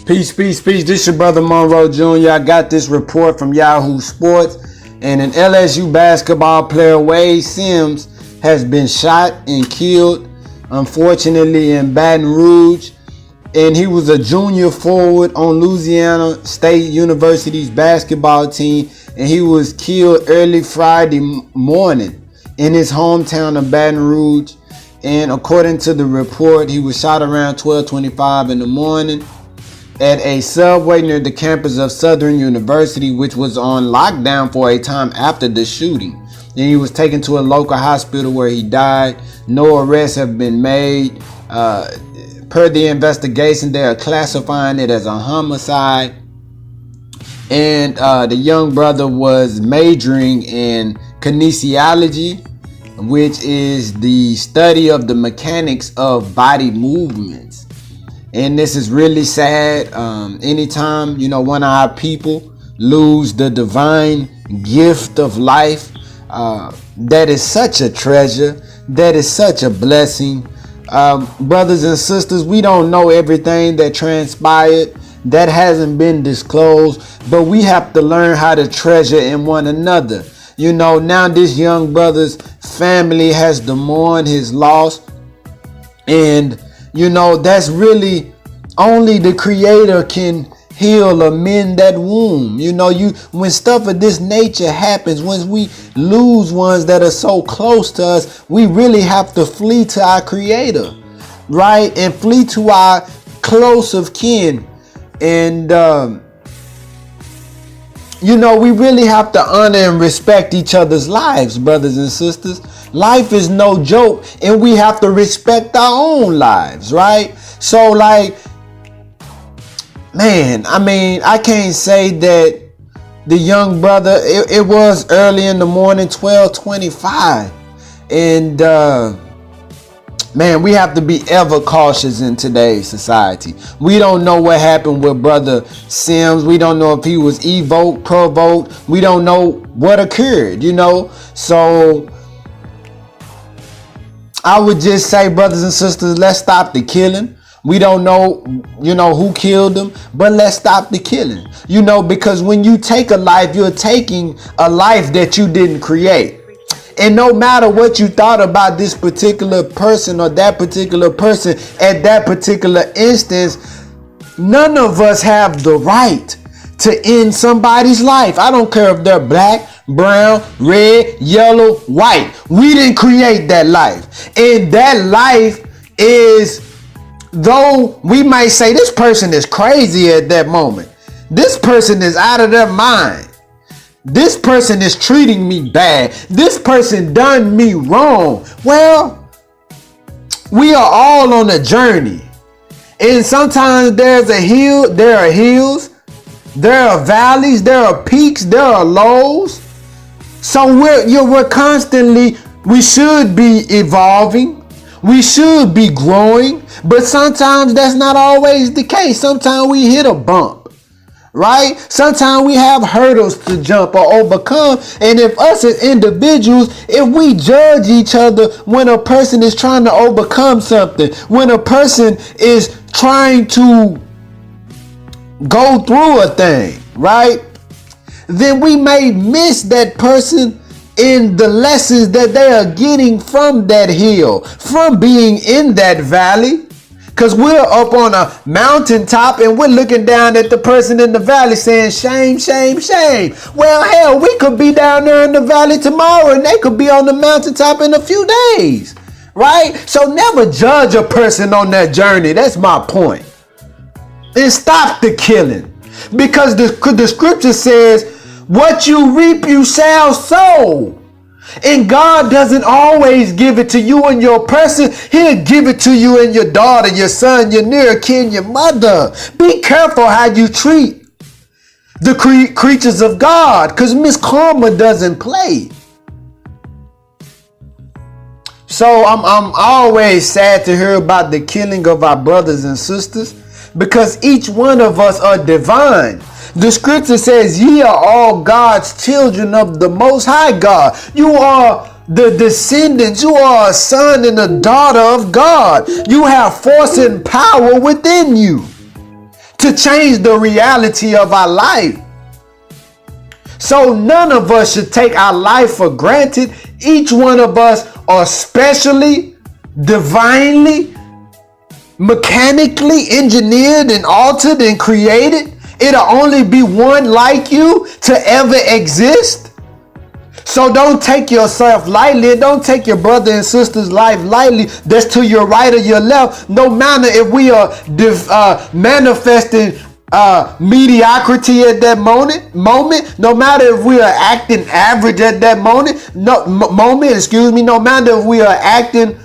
Peace, peace, peace. This your brother Monroe Jr. I got this report from Yahoo Sports, and an LSU basketball player, Wayde Sims, has been shot and killed, unfortunately, in Baton Rouge. And he was a junior forward on Louisiana State University's basketball team, and he was killed early Friday morning in his hometown of Baton Rouge. And according to the report, he was shot around 12:25 in the morning at a subway near the campus of Southern University, which was on lockdown for a time after the shooting. Then he was taken to a local hospital where he died. No arrests have been made. Per the investigation, they are classifying it as a homicide. And the young brother was majoring in kinesiology, which is the study of the mechanics of body movements. And this is really sad. Anytime, one of our people lose the divine gift of life, that is such a treasure. That is such a blessing. Brothers and sisters, we don't know everything that transpired. That hasn't been disclosed, but we have to learn how to treasure in one another. Now this young brother's family has to mourn his loss. And that's really only the Creator can heal or mend that wound. When stuff of this nature happens, when we lose ones that are so close to us, we really have to flee to our Creator, right? And flee to our close of kin. And we really have to honor and respect each other's lives, brothers and sisters. Life is no joke, and we have to respect our own lives, right? So, I can't say that the young brother, it was early in the morning, 12:25. And, we have to be ever cautious in today's society. We don't know what happened with brother Sims. We don't know if he was evoked, provoked. We don't know what occurred, So I would just say, brothers and sisters, let's stop the killing. We don't know, who killed him, but let's stop the killing. Because when you take a life, you're taking a life that you didn't create. And no matter what you thought about this particular person or that particular person at that particular instance, none of us have the right to end somebody's life. I don't care if they're black, brown, red, yellow, white. We didn't create that life. And that life is, though we might say this person is crazy at that moment, this person is out of their mind. This person is treating me bad. This person done me wrong. Well, we are all on a journey. And sometimes there are hills, there are valleys, there are peaks, there are lows. So we're constantly, we should be evolving. We should be growing. But sometimes that's not always the case. Sometimes we hit a bump. Right? Sometimes we have hurdles to jump or overcome. And if us as individuals, if we judge each other when a person is trying to overcome something, when a person is trying to go through a thing, right? Then we may miss that person in the lessons that they are getting from that hill, from being in that valley. Because we're up on a mountaintop and we're looking down at the person in the valley saying, shame, shame, shame. Well, hell, we could be down there in the valley tomorrow and they could be on the mountaintop in a few days, right? So never judge a person on that journey. That's my point. And stop the killing. Because the scripture says, what you reap, you shall sow. And God doesn't always give it to you and your person. He'll give it to you and your daughter, your son, your near kin, your mother. Be careful how you treat the creatures of God, because Miss Karma doesn't play. So I'm always sad to hear about the killing of our brothers and sisters, because each one of us are divine. The scripture says, ye are all God's children of the Most High God. You are the descendants. You are a son and a daughter of God. You have force and power within you to change the reality of our life. So none of us should take our life for granted. Each one of us are specially, divinely, mechanically engineered and altered and created. It'll only be one like you to ever exist. So don't take yourself lightly. Don't take your brother and sister's life lightly. That's to your right or your left. No matter if we are manifesting mediocrity at that moment, no matter if we are acting average at that moment, no matter if we are acting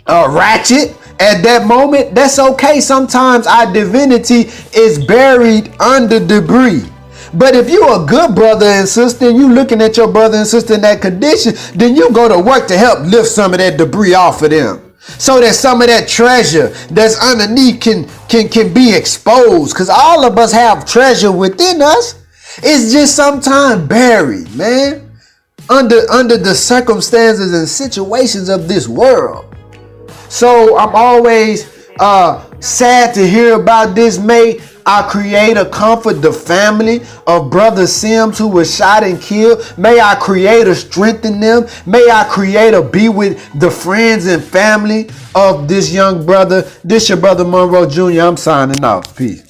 ratchet at that moment, that's okay. Sometimes our divinity is buried under debris. But if you're a good brother and sister and you looking at your brother and sister in that condition, then you go to work to help lift some of that debris off of them, so that some of that treasure that's underneath can be exposed. Because all of us have treasure within us. It's just sometimes buried, man, under the circumstances and situations of this world. So I'm always sad to hear about this. May our Creator comfort the family of Brother Sims who was shot and killed. May our Creator strengthen them. May our Creator be with the friends and family of this young brother. This your brother Monroe Jr. I'm signing off. Peace.